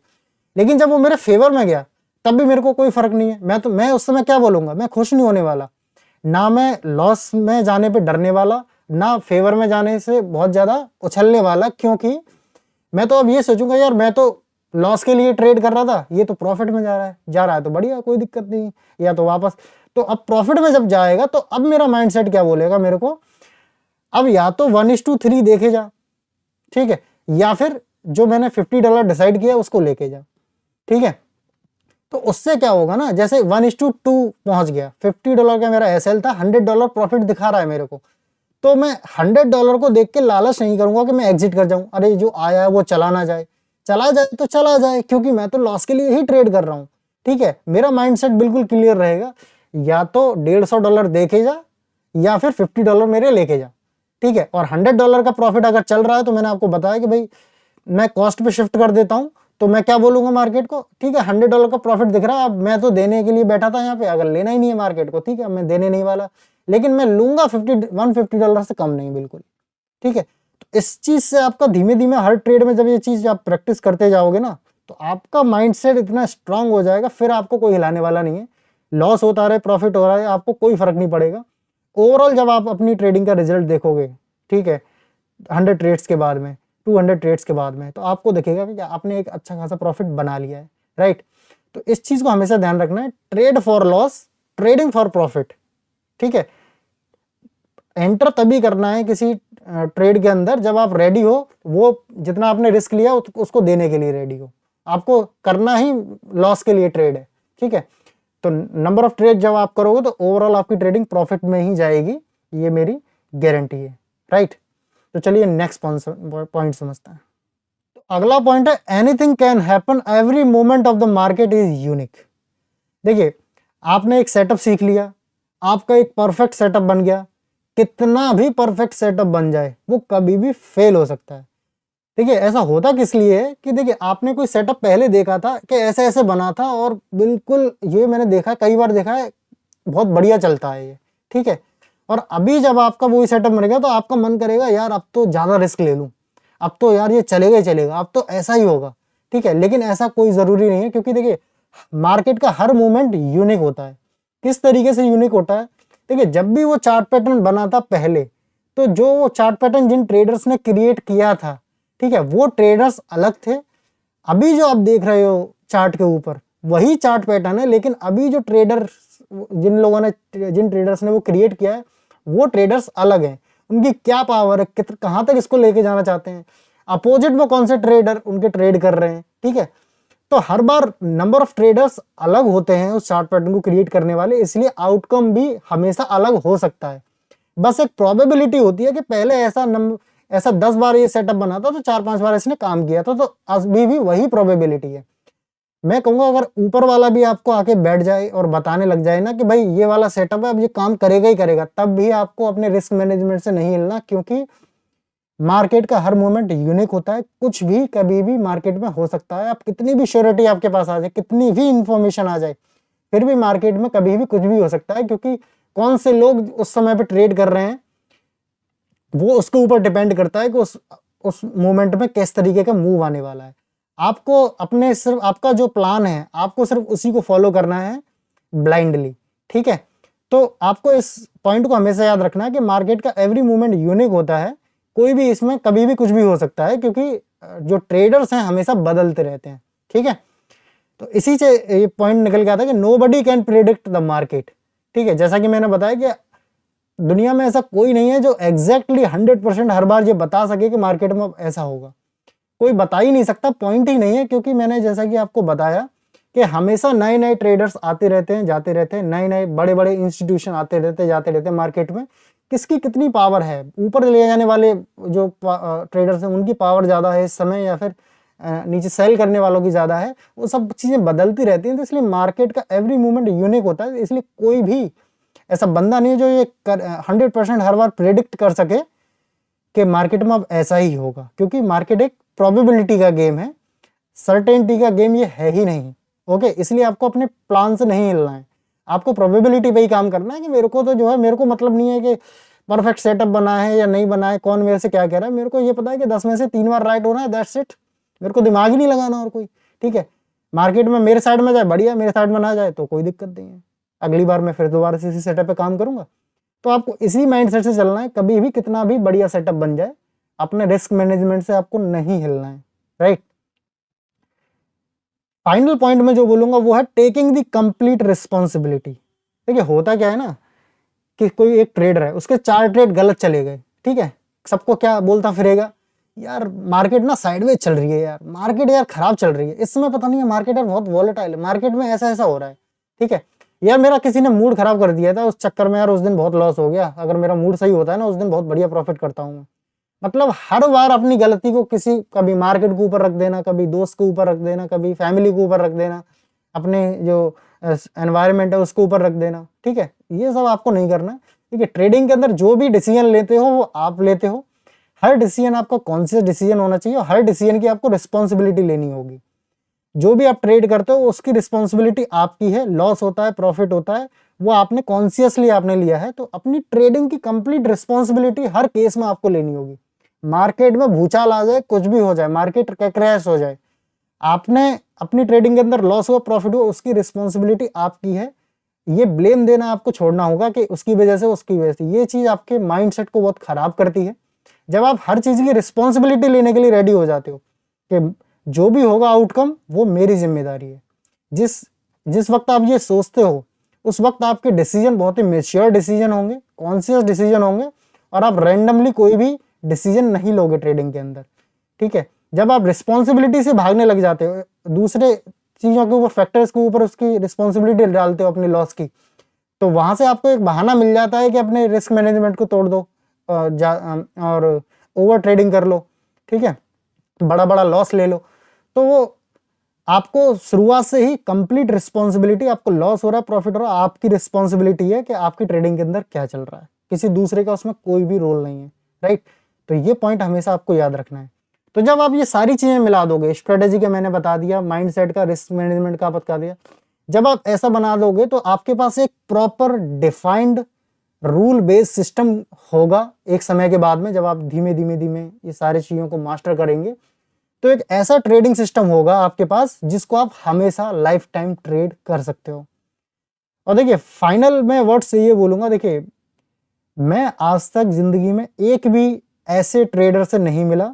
लेकिन जब वो मेरे फेवर में गया तब भी मेरे को कोई फर्क नहीं है। मैं उस समय क्या बोलूंगा, मैं खुश नहीं होने वाला, ना मैं लॉस में जाने पे डरने वाला, ना फेवर में जाने से बहुत ज्यादा उछलने वाला, क्योंकि मैं तो अब ये सोचूंगा यार मैं तो लॉस के लिए ट्रेड कर रहा था, ये तो प्रॉफिट में जा रहा है तो बढ़िया, कोई दिक्कत नहीं, या तो वापस। तो अब प्रॉफिट में जब जाएगा तो अब मेरा माइंडसेट क्या बोलेगा मेरे को, अब या तो 1:3 देखे जा, ठीक है, या फिर जो मैंने $50 डिसाइड किया उसको लेके जा, ठीक है। तो उससे क्या होगा ना, जैसे 1:2 पहुंच गया, $50 का मेरा एसएल था, $100 प्रॉफिट दिखा रहा है मेरे को, तो मैं $100 को देख के लालच नहीं करूंगा कि मैं एग्जिट कर जाऊं, अरे जो आया है वो चला ना जाए, चला जाए तो चला जाए, क्योंकि मैं तो लॉस के लिए ही ट्रेड कर रहा हूं, ठीक है। मेरा माइंडसेट बिल्कुल क्लियर रहेगा, या तो $150 देके जा या फिर $50 मेरे लेके जा, ठीक है। और $100 का प्रॉफिट अगर चल रहा है तो मैंने आपको बताया कि भाई मैं कॉस्ट पे शिफ्ट कर देता हूं, तो मैं क्या बोलूंगा मार्केट को, ठीक है $100 का प्रॉफिट दिख रहा है, अब मैं तो देने के लिए बैठा था यहाँ पे, अगर लेना ही नहीं है मार्केट को, ठीक है, मैं देने नहीं वाला, लेकिन मैं लूंगा $150 से कम नहीं, बिल्कुल, ठीक है। तो इस चीज से आपका धीमे धीमे हर ट्रेड में जब ये चीज आप प्रैक्टिस करते जाओगे ना, तो आपका माइंडसेट इतना स्ट्रांग हो जाएगा, फिर आपको कोई हिलाने वाला नहीं है। लॉस होता रहे, प्रॉफिट हो रहा है, आपको कोई फर्क नहीं पड़ेगा। ओवरऑल जब आप अपनी ट्रेडिंग का रिजल्ट देखोगे, ठीक है, 100 ट्रेड्स के बाद में, 200 ट्रेड्स के बाद में, तो आपको दिखेगा कि आपने एक अच्छा खासा प्रॉफिट बना लिया है, राइट। तो इस चीज को हमेशा ध्यान रखना है, trade for loss, trading for profit, ठीक है। एंटर तभी करना है किसी ट्रेड के अंदर जब आप रेडी हो, वो जितना आपने रिस्क लिया उसको देने के लिए रेडी हो, आपको करना ही लॉस के लिए ट्रेड है, ठीक है। तो नंबर ऑफ ट्रेड जब आप करोगे तो ओवरऑल आपकी ट्रेडिंग प्रॉफिट में ही जाएगी, ये मेरी गारंटी है, राइट। तो चलिए नेक्स्ट पॉइंट समझते हैं। तो अगला पॉइंट है, anything can happen, every moment of the market is unique. देखिए, आपने एक सेटअप सीख लिया, आपका एक परफेक्ट सेटअप बन गया, कितना भी परफेक्ट सेटअप बन जाए वो कभी भी फेल हो सकता है। देखिए, ऐसा होता किस लिए है कि देखिए आपने कोई सेटअप पहले देखा था कि ऐसे ऐसे बना था, और बिल्कुल ये मैंने देखा, कई बार देखा है, बहुत बढ़िया चलता है ये, ठीक है। और अभी जब आपका वही सेटअप बन गया तो आपका मन करेगा यार अब तो ज्यादा रिस्क ले लूं, अब तो यार ये चलेगा ही चलेगा, अब तो ऐसा ही होगा, ठीक है। लेकिन ऐसा कोई जरूरी नहीं है, क्योंकि देखिए मार्केट का हर मूवमेंट यूनिक होता है। किस तरीके से यूनिक होता है, देखिए जब भी वो चार्ट पैटर्न बना था पहले, तो जो वो चार्ट पैटर्न जिन ट्रेडर्स ने क्रिएट किया था, ठीक है, वो ट्रेडर्स अलग थे। अभी जो आप देख रहे हो चार्ट के ऊपर वही चार्ट पैटर्न है, लेकिन अभी जो ट्रेडर जिन ट्रेडर्स ने वो क्रिएट किया है वो ट्रेडर्स अलग हैं। उनकी क्या पावर है, कहाँ तक इसको लेके जाना चाहते हैं, अपोजिट में कौन से ट्रेडर उनके ट्रेड कर रहे हैं, ठीक है। तो हर बार नंबर ऑफ ट्रेडर्स अलग होते हैं उस चार्ट पैटर्न को क्रिएट करने वाले, इसलिए आउटकम भी हमेशा अलग हो सकता है। बस एक प्रोबेबिलिटी होती है कि पहले ऐसा 10 बार ये सेटअप बना था तो 4-5 बार इसने काम किया था, तो अभी भी वही प्रोबेबिलिटी है। मैं कहूंगा अगर ऊपर वाला भी आपको आके बैठ जाए और बताने लग जाए ना कि भाई ये वाला सेटअप है, अब ये काम करेगा ही करेगा, तब भी आपको अपने रिस्क मैनेजमेंट से नहीं हिलना, क्योंकि मार्केट का हर मोमेंट यूनिक होता है, कुछ भी कभी भी मार्केट में हो सकता है। आप कितनी भी श्योरिटी आपके पास आ जाए, कितनी भी इंफॉर्मेशन आ जाए, फिर भी मार्केट में कभी भी कुछ भी हो सकता है, क्योंकि कौन से लोग उस समय पे ट्रेड कर रहे हैं वो उसके ऊपर डिपेंड करता है कि उस मोमेंट में किस तरीके का मूव आने वाला है। आपको अपने सिर्फ आपका जो प्लान है आपको सिर्फ उसी को फॉलो करना है ब्लाइंडली, ठीक है। तो आपको इस पॉइंट को हमेशा याद रखना है कि मार्केट का एवरी मूवमेंट यूनिक होता है, कोई भी इसमें कभी भी कुछ भी हो सकता है, क्योंकि जो ट्रेडर्स हैं हमेशा बदलते रहते हैं, ठीक है। तो इसी से ये पॉइंट निकल के आता है कि nobody can predict the market, ठीक है। जैसा कि मैंने बताया कि दुनिया में ऐसा कोई नहीं है जो एग्जैक्टली 100% हर बार ये बता सके कि मार्केट में ऐसा होगा, कोई बता ही नहीं सकता, पॉइंट ही नहीं है। क्योंकि मैंने जैसा कि आपको बताया कि हमेशा नए नए ट्रेडर्स आते रहते हैं जाते रहते हैं, नए नए बड़े बड़े इंस्टीट्यूशन आते रहते जाते रहते हैं मार्केट में। किसकी कितनी पावर है, ऊपर ले जाने वाले जो ट्रेडर्स हैं उनकी पावर ज़्यादा है इस समय, या फिर नीचे सेल करने वालों की ज़्यादा है, वो सब चीज़ें बदलती रहती हैं। तो इसलिए मार्केट का एवरी मूवमेंट यूनिक होता है, इसलिए कोई भी ऐसा बंदा नहीं है जो ये 100% हर बार प्रेडिक्ट कर सके कि मार्केट में अब ऐसा ही होगा, क्योंकि मार्केट एक प्रोबेबिलिटी का गेम है, सर्टेनिटी का गेम ये है ही नहीं, ओके, इसलिए आपको अपने प्लान से नहीं हिलना है, आपको प्रोबेबिलिटी पे ही काम करना है कि मेरे को तो जो है, मेरे को मतलब नहीं है कि परफेक्ट सेटअप बना है या नहीं बना है, कौन मेरे से क्या कह रहा है, मेरे को ये पता है कि 10 में से 3 बार राइट होना है, दैट्स इट। मेरे को दिमाग ही नहीं लगाना और कोई, ठीक है। मार्केट में मेरे साइड में जाए बढ़िया, मेरे साइड में ना जाए तो कोई दिक्कत नहीं है, अगली बार मैं फिर दोबारा से इसी सेटअप पे काम करूंगा। तो आपको इसी माइंडसेट से चलना है, कभी भी कितना भी बढ़िया सेटअप बन जाए, अपने रिस्क मैनेजमेंट से आपको नहीं हिलना है, राइट। फाइनल पॉइंट में जो बोलूंगा वो है टेकिंग द कंप्लीट रिस्पॉन्सिबिलिटी। देखिए होता क्या है ना कि कोई एक ट्रेडर है, उसके 4 ट्रेड गलत चले गए, ठीक है, सबको क्या बोलता फिरेगा, यार मार्केट ना साइडवेज चल रही है, यार मार्केट यार खराब चल रही है, इस समय पता नहीं है मार्केट यार बहुत वॉलेटाइल है, मार्केट में ऐसा ऐसा हो रहा है, ठीक है, यार मेरा किसी ने मूड खराब कर दिया था, उस चक्कर में यार उस दिन बहुत लॉस हो गया, अगर मेरा मूड सही होता है ना उस दिन बहुत बढ़िया प्रॉफिट करता हूँ मैं। मतलब हर बार अपनी गलती को किसी, कभी मार्केट के ऊपर रख देना, कभी दोस्त के ऊपर रख देना, कभी फैमिली के ऊपर रख देना, अपने जो एनवायरनमेंट है उसके ऊपर रख देना, ठीक है, ये सब आपको नहीं करना है, ठीक है। ट्रेडिंग के अंदर जो भी डिसीजन लेते हो वो आप लेते हो, हर डिसीजन आपका कॉन्शियस डिसीजन होना चाहिए, हर डिसीजन की आपको रिस्पॉन्सिबिलिटी लेनी होगी। जो भी आप ट्रेड करते हो उसकी रिस्पॉन्सिबिलिटी आपकी है, लॉस होता है प्रॉफिट होता है वो आपने कॉन्शियसली आपने लिया है, तो अपनी ट्रेडिंग की कंप्लीट रिस्पॉन्सिबिलिटी हर केस में आपको लेनी होगी। मार्केट में भूचाल आ जाए, कुछ भी हो जाए, मार्केट क्रैश हो जाए, आपने अपनी ट्रेडिंग के अंदर लॉस हुआ प्रॉफिट हुआ उसकी रिस्पॉन्सिबिलिटी आपकी है, ये ब्लेम देना आपको छोड़ना होगा कि उसकी वजह से ये चीज आपके माइंडसेट को बहुत खराब करती है। जब आप हर चीज की रिस्पॉन्सिबिलिटी लेने के लिए रेडी हो जाते हो कि जो भी होगा आउटकम वो मेरी जिम्मेदारी है, जिस जिस वक्त आप ये सोचते हो उस वक्त आपके डिसीजन बहुत ही मेच्योर डिसीजन होंगे, कॉन्शियस डिसीजन होंगे, और आप रैंडमली कोई भी डिसीजन नहीं लोगे ट्रेडिंग के अंदर, ठीक है। जब आप रिस्पॉन्सिबिलिटी से भागने लग जाते हो, दूसरे चीजों के ऊपर, फैक्टर्स के ऊपर उसकी रिस्पॉन्सिबिलिटी डालते हो अपनी लॉस की, तो वहां से आपको एक बहाना मिल जाता है कि अपने रिस्क मैनेजमेंट को तोड़ दो और ओवर ट्रेडिंग कर लो, ठीक है, बड़ा बड़ा लॉस ले लो। तो वो आपको शुरुआत से ही कंप्लीट रिस्पॉन्सिबिलिटी, आपको लॉस हो रहा है प्रॉफिट हो रहा है, आपकी रिस्पॉन्सिबिलिटी है कि आपकी ट्रेडिंग के अंदर क्या चल रहा है, किसी दूसरे का उसमें कोई भी रोल नहीं है, राइट। तो ये पॉइंट हमेशा आपको याद रखना है। तो जब आप ये सारी चीजें मिला दोगे, स्ट्रेटेजी का मैंने बता दिया, माइंडसेट का, रिस्क मैनेजमेंट का बता दिया, जब आप ऐसा बना दोगे तो आपके पास एक proper defined rule based system होगा एक समय के बाद में, जब आप धीमे धीमे धीमे ये सारी चीजों को मास्टर करेंगे तो एक ऐसा ट्रेडिंग सिस्टम होगा आपके पास जिसको आप हमेशा लाइफ टाइम ट्रेड कर सकते हो। और देखिए फाइनल में वर्ड से ये बोलूंगा, देखिए मैं आज तक जिंदगी में एक भी ऐसे ट्रेडर से नहीं मिला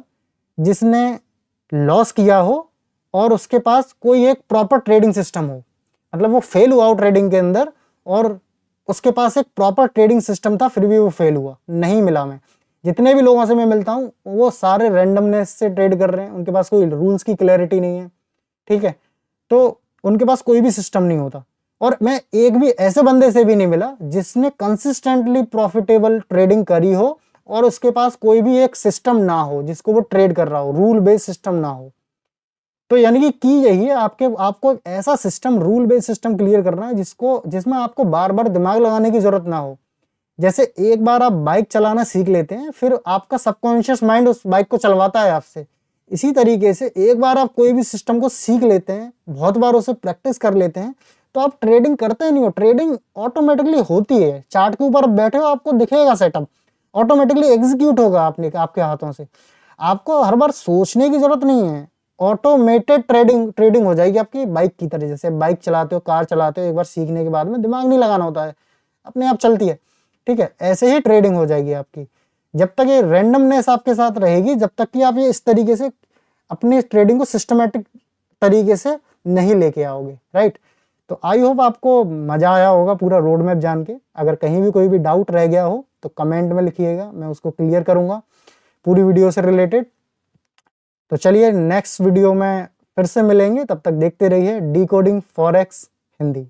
जिसने लॉस किया हो और उसके पास कोई एक प्रॉपर ट्रेडिंग सिस्टम हो, मतलब वो फेल हुआ ट्रेडिंग के अंदर और उसके पास एक प्रॉपर ट्रेडिंग सिस्टम था फिर भी वो फेल हुआ, नहीं मिला। मैं जितने भी लोगों से मैं मिलता हूँ वो सारे रैंडमनेस से ट्रेड कर रहे हैं, उनके पास कोई रूल्स की क्लैरिटी नहीं है, ठीक है, तो उनके पास कोई भी सिस्टम नहीं होता। और मैं एक भी ऐसे बंदे से भी नहीं मिला जिसने कंसिस्टेंटली प्रॉफिटेबल ट्रेडिंग करी हो और उसके पास कोई भी एक सिस्टम ना हो जिसको वो ट्रेड कर रहा हो, रूल बेस्ड सिस्टम ना हो। तो यानी कि की यही है आपको एक ऐसा system, rule based system clear करना है जिसमें आपको बार बार दिमाग लगाने की जरूरत ना हो। जैसे एक बार आप बाइक चलाना सीख लेते हैं फिर आपका सबकॉन्शियस माइंड उस बाइक को चलवाता है आपसे, इसी तरीके से एक बार आप कोई भी सिस्टम को सीख लेते हैं, बहुत बार उसे प्रैक्टिस कर लेते हैं, तो आप ट्रेडिंग करते ही नहीं हो, ट्रेडिंग ऑटोमेटिकली होती है। चार्ट के ऊपर बैठे हो आपको दिखेगा सेटअप, ऑटोमेटिकली एग्जीक्यूट होगा आपके हाथों से, आपको हर बार सोचने की जरूरत नहीं है, ऑटोमेटेड ट्रेडिंग हो जाएगी आपकी बाइक की तरह। जैसे बाइक चलाते हो, कार चलाते हो, एक बार सीखने के बाद में दिमाग नहीं लगाना होता है, अपने आप चलती है, ठीक है, ऐसे ही ट्रेडिंग हो जाएगी आपकी। जब तक ये रैंडमनेस आपके साथ रहेगी, जब तक कि आप ये इस तरीके से अपनी ट्रेडिंग को सिस्टमेटिक तरीके से नहीं लेके आओगे, राइट। तो आई होप आपको मजा आया होगा पूरा रोड मैप जान के। अगर कहीं भी कोई भी डाउट रह गया हो तो कमेंट में लिखिएगा, मैं उसको क्लियर करूंगा पूरी वीडियो से रिलेटेड। तो चलिए नेक्स्ट वीडियो में फिर से मिलेंगे, तब तक देखते रहिए डिकोडिंग फॉरेक्स हिंदी।